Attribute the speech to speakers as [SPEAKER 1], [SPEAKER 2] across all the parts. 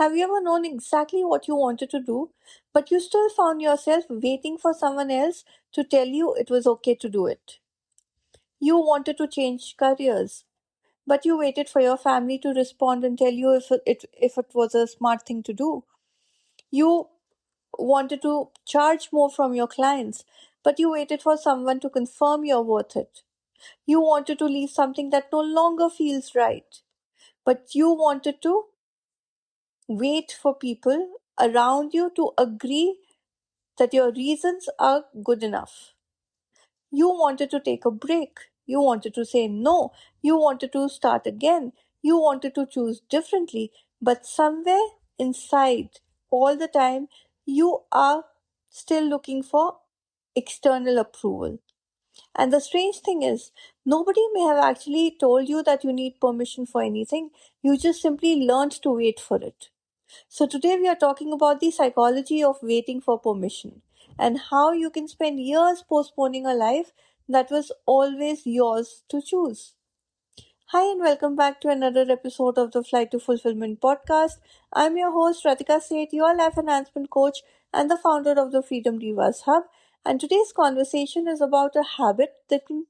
[SPEAKER 1] Have you ever known exactly what you wanted to do, but you still found yourself waiting for someone else to tell you it was okay to do it? You wanted to change careers, but you waited for your family to respond and tell you if it was a smart thing to do. You wanted to charge more from your clients, but you waited for someone to confirm you're worth it. You wanted to leave something that no longer feels right, but you wanted to wait for people around you to agree that your reasons are good enough. You wanted to take a break. You wanted to say no. You wanted to start again. You wanted to choose differently. But somewhere inside, all the time, you are still looking for external approval. And the strange thing is, nobody may have actually told you that you need permission for anything. You just simply learned to wait for it. So, today we are talking about the psychology of waiting for permission and how you can spend years postponing a life that was always yours to choose. Hi, and welcome back to another episode of the Flight to Fulfillment podcast. I'm your host, Ratika Seth, your life enhancement coach and the founder of the Freedom Divas Hub. And today's conversation is about a habit that can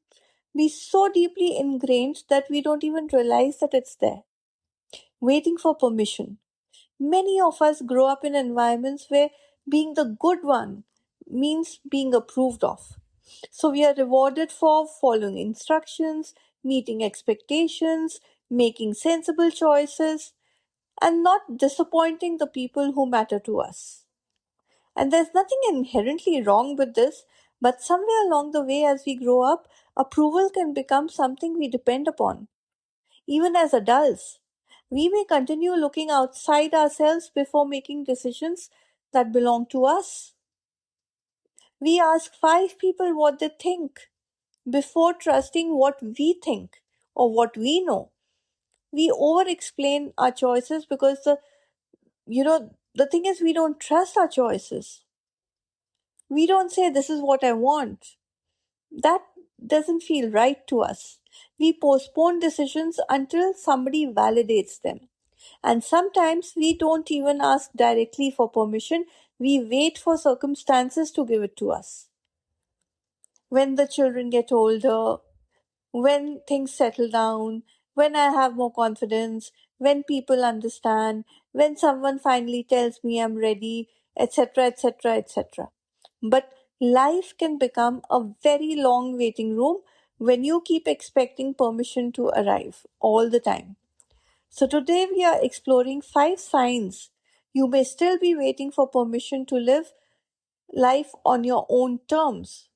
[SPEAKER 1] be so deeply ingrained that we don't even realize that it's there. Waiting for permission. Many of us grow up in environments where being the good one means being approved of. So we are rewarded for following instructions, meeting expectations, making sensible choices, and not disappointing the people who matter to us. And there's nothing inherently wrong with this, but somewhere along the way, as we grow up, approval can become something we depend upon. Even as adults, we may continue looking outside ourselves before making decisions that belong to us. We ask five people what they think before trusting what we think or what we know. We over explain our choices because the thing is we don't trust our choices. We don't say this is what I want. That doesn't feel right to us. We postpone decisions until somebody validates them. And sometimes we don't even ask directly for permission, we wait for circumstances to give it to us. When the children get older, when things settle down, when I have more confidence, when people understand, when someone finally tells me I'm ready, etc., etc., etc. But life can become a very long waiting room when you keep expecting permission to arrive all the time. So today we are exploring five signs you may still be waiting for permission to live life on your own terms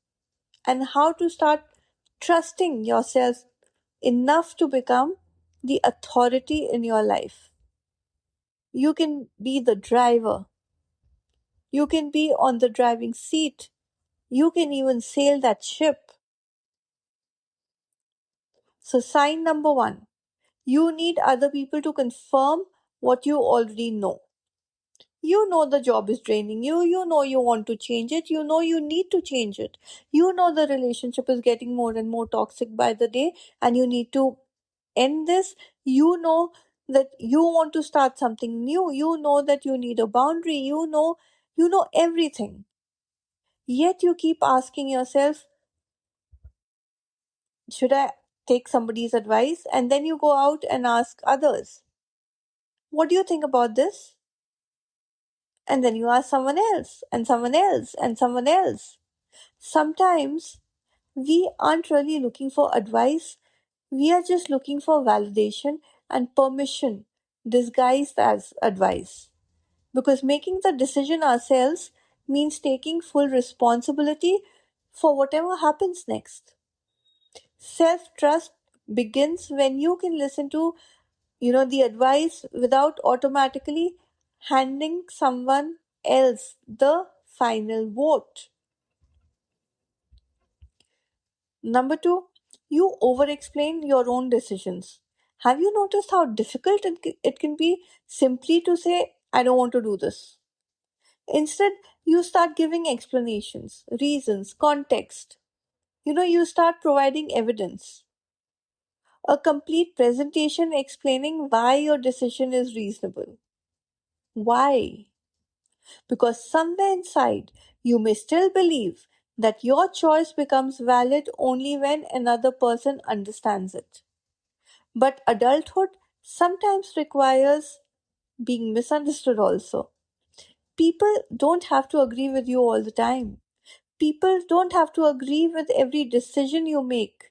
[SPEAKER 1] and how to start trusting yourself enough to become the authority in your life. You can be the driver. You can be on the driving seat. You can even sail that ship. So, sign number one, you need other people to confirm what you already know. You know the job is draining you. You know you want to change it. You know you need to change it. You know the relationship is getting more and more toxic by the day and you need to end this. You know that you want to start something new. You know that you need a boundary. You know everything. Yet you keep asking yourself, should I take somebody's advice? And then you go out and ask others, what do you think about this? And then you ask someone else and someone else and someone else. Sometimes we aren't really looking for advice, we are just looking for validation and permission disguised as advice. Because making the decision ourselves means taking full responsibility for whatever happens next. Self trust begins when you can listen to the advice without automatically handing someone else the final vote. Number two, you over explain your own decisions. Have you noticed how difficult it can be simply to say, I don't want to do this? Instead, you start giving explanations, reasons, context. You start providing evidence, a complete presentation explaining why your decision is reasonable. Why? Because somewhere inside, you may still believe that your choice becomes valid only when another person understands it. But adulthood sometimes requires being misunderstood also. People don't have to agree with you all the time. People don't have to agree with every decision you make.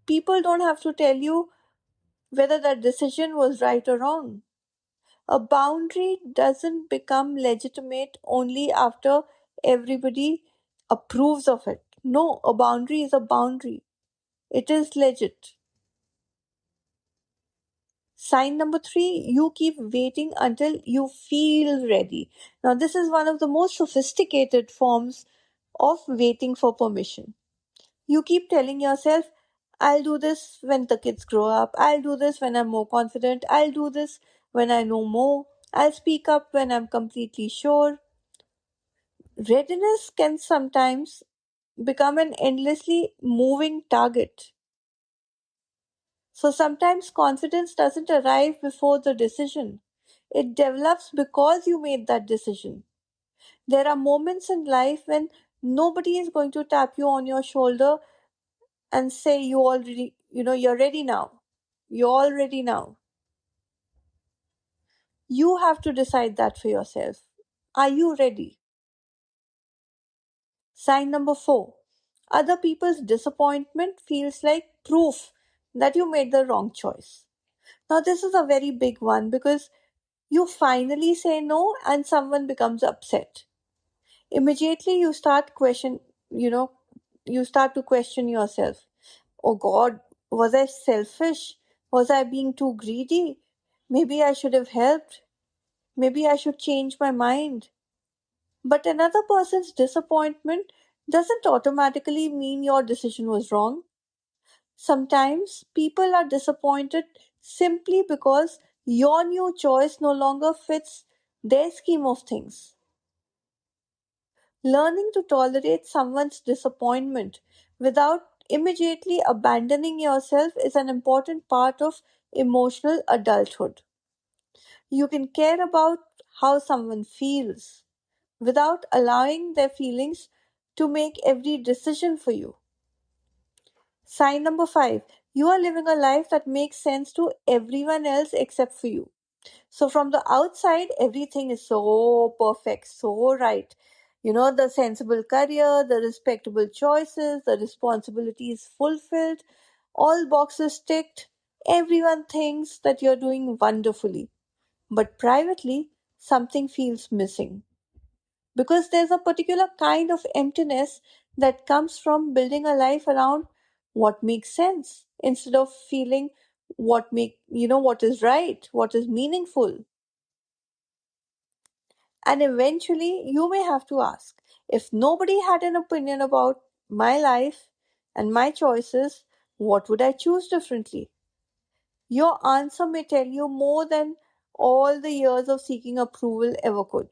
[SPEAKER 1] People don't have to tell you whether that decision was right or wrong. A boundary doesn't become legitimate only after everybody approves of it. No, a boundary is a boundary. It is legit. Sign number three, you keep waiting until you feel ready. Now, this is one of the most sophisticated forms of waiting for permission. You keep telling yourself, I'll do this when the kids grow up. I'll do this when I'm more confident. I'll do this when I know more. I'll speak up when I'm completely sure. Readiness can sometimes become an endlessly moving target. So sometimes confidence doesn't arrive before the decision. It develops because you made that decision. There are moments in life when nobody is going to tap you on your shoulder and say you're ready now. You're all ready now. You have to decide that for yourself. Are you ready? Sign number four. Other people's disappointment feels like proof that you made the wrong choice. Now, this is a very big one because you finally say no and someone becomes upset. Immediately you know, you start to question yourself. Oh God, was I selfish? Was I being too greedy? Maybe I should have helped. Maybe I should change my mind. But another person's disappointment doesn't automatically mean your decision was wrong. Sometimes people are disappointed simply because your new choice no longer fits their scheme of things. Learning to tolerate someone's disappointment without immediately abandoning yourself is an important part of emotional adulthood. You can care about how someone feels without allowing their feelings to make every decision for you. Sign number five, you are living a life that makes sense to everyone else except for you. So, from the outside, everything is so perfect, so right. The sensible career, the respectable choices, the responsibilities fulfilled, all boxes ticked. Everyone thinks that you're doing wonderfully. But privately, something feels missing. Because there's a particular kind of emptiness that comes from building a life around what makes sense instead of feeling what is right, what is meaningful. And eventually, you may have to ask, if nobody had an opinion about my life and my choices, what would I choose differently? Your answer may tell you more than all the years of seeking approval ever could.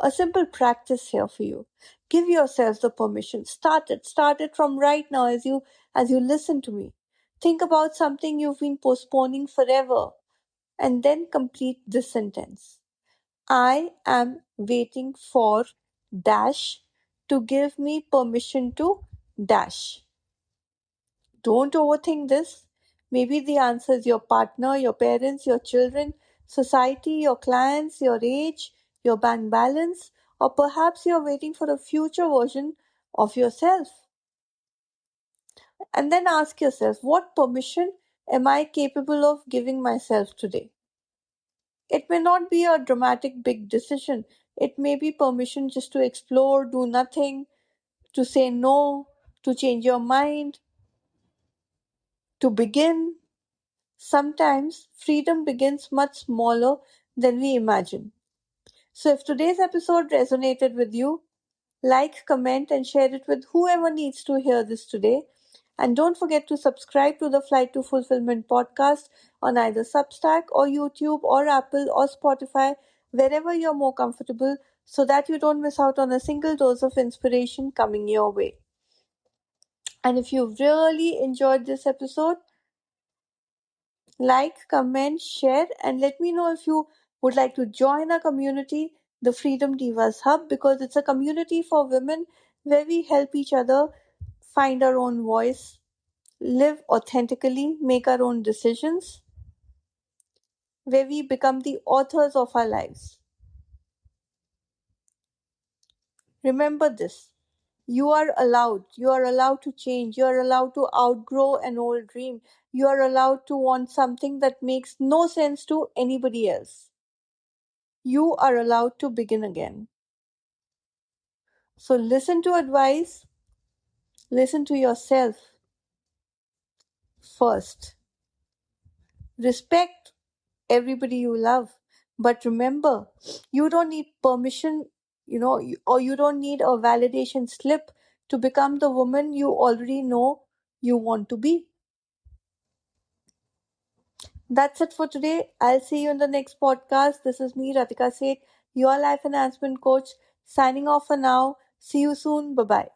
[SPEAKER 1] A simple practice here for you. Give yourself the permission. Start it. Start it from right now as you listen to me. Think about something you've been postponing forever and then complete this sentence. I am waiting for dash to give me permission to dash. Don't overthink this. Maybe the answer is your partner, your parents, your children, society, your clients, your age, your bank balance, or perhaps you're waiting for a future version of yourself. And then ask yourself, what permission am I capable of giving myself today? It may not be a dramatic big decision. It may be permission just to explore, do nothing, to say no, to change your mind, to begin. Sometimes freedom begins much smaller than we imagine. So if today's episode resonated with you, like, comment, and share it with whoever needs to hear this today. And don't forget to subscribe to the Flight to Fulfillment podcast on either Substack or YouTube or Apple or Spotify, wherever you're more comfortable, so that you don't miss out on a single dose of inspiration coming your way. And if you've really enjoyed this episode, Like, comment, share, and let me know if you would like to join our community, the Freedom Divas Hub, because it's a community for women where we help each other find our own voice, live authentically, make our own decisions, where we become the authors of our lives. Remember this. You are allowed. You are allowed to change. You are allowed to outgrow an old dream. You are allowed to want something that makes no sense to anybody else. You are allowed to begin again. So listen to advice, listen to yourself first. Respect everybody you love. But remember, you don't need permission, or you don't need a validation slip to become the woman you already know you want to be. That's it for today. I'll see you in the next podcast. This is me, Radhika Seth, your life enhancement coach, signing off for now. See you soon. Bye bye.